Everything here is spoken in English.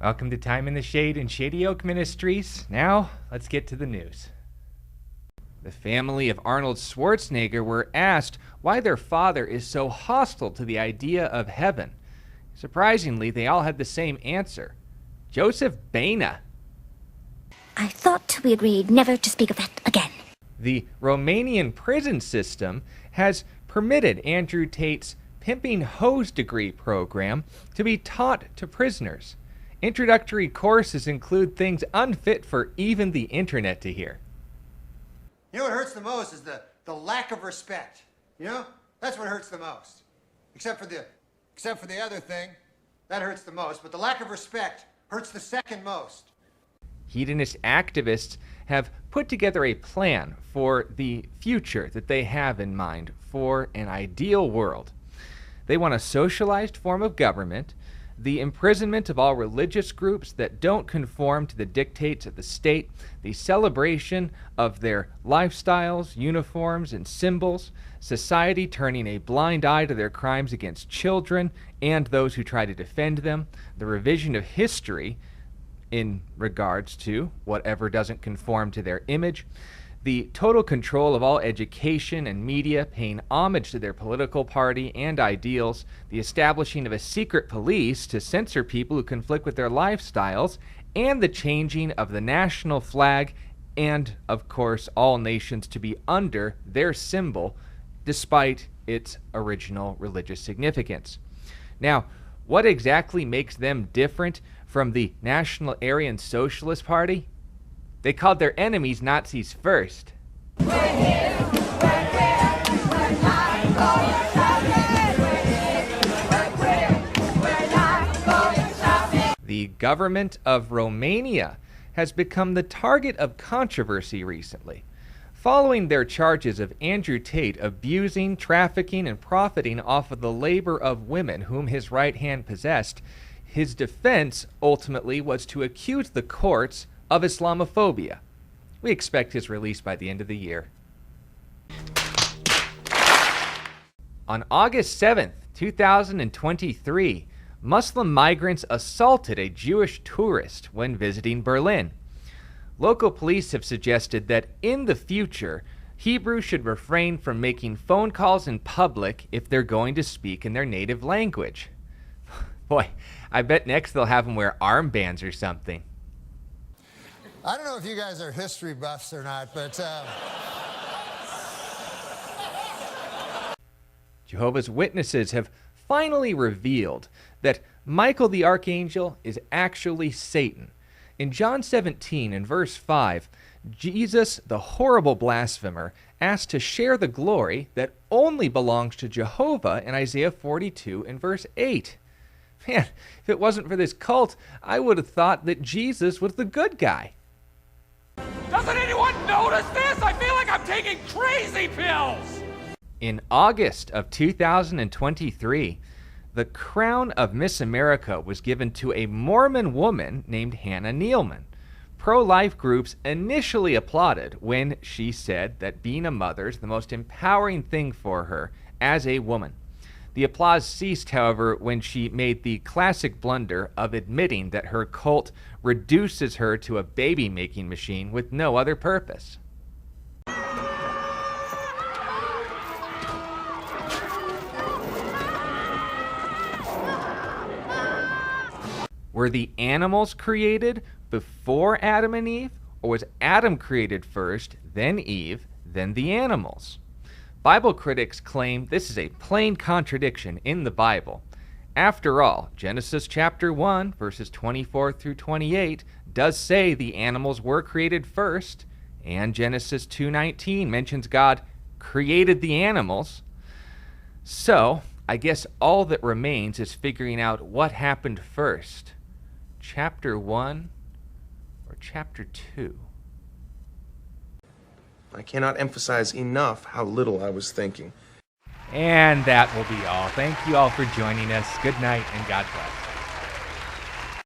Welcome to Time in the Shade and Shady Oak Ministries. Now, let's get to the news. The family of Arnold Schwarzenegger were asked why their father is so hostile to the idea of heaven. Surprisingly, they all had the same answer. Joseph Baena. I thought we agreed never to speak of that again. The Romanian prison system has permitted Andrew Tate's Pimping Hose degree program to be taught to prisoners. Introductory courses include things unfit for even the internet to hear. You know what hurts the most is the lack of respect. You know? That's what hurts the most. Except for the other thing. That hurts the most, but the lack of respect hurts the second most. Hedonist activists have put together a plan for the future that they have in mind for an ideal world. They want a socialized form of government, the imprisonment of all religious groups that don't conform to the dictates of the state, the celebration of their lifestyles, uniforms, and symbols, society turning a blind eye to their crimes against children and those who try to defend them, the revision of history in regards to whatever doesn't conform to their image, the total control of all education and media, paying homage to their political party and ideals, the establishing of a secret police to censor people who conflict with their lifestyles, and the changing of the national flag, and, of course, all nations to be under their symbol, despite its original religious significance. Now, what exactly makes them different from the National Aryan Socialist Party? They called their enemies Nazis first. The government of Romania has become the target of controversy recently, following their charges of Andrew Tate abusing, trafficking, and profiting off of the labor of women whom his right hand possessed. His defense ultimately was to accuse the courts of Islamophobia. We expect his release by the end of the year. On August 7th, 2023, Muslim migrants assaulted a Jewish tourist when visiting Berlin. Local police have suggested that in the future, Hebrews should refrain from making phone calls in public if they're going to speak in their native language. Boy, I bet next they'll have them wear armbands or something. I don't know if you guys are history buffs or not, but Jehovah's Witnesses have finally revealed that Michael the Archangel is actually Satan. In John 17, in verse 5, Jesus, the horrible blasphemer, asked to share the glory that only belongs to Jehovah in Isaiah 42, in verse 8. Man, if it wasn't for this cult, I would have thought that Jesus was the good guy. Doesn't anyone notice this? I feel like I'm taking crazy pills! In August of 2023, the crown of Miss America was given to a Mormon woman named Hannah Nealman. Pro-life groups initially applauded when she said that being a mother is the most empowering thing for her as a woman. The applause ceased, however, when she made the classic blunder of admitting that her cult reduces her to a baby-making machine with no other purpose. Were the animals created before Adam and Eve, or was Adam created first, then Eve, then the animals? Bible critics claim this is a plain contradiction in the Bible. After all, Genesis chapter 1, verses 24 through 28 does say the animals were created first, and Genesis 2:19 mentions God created the animals. So, I guess all that remains is figuring out what happened first, chapter 1 or chapter 2. I cannot emphasize enough how little I was thinking. And that will be all. Thank you all for joining us. Good night and God bless.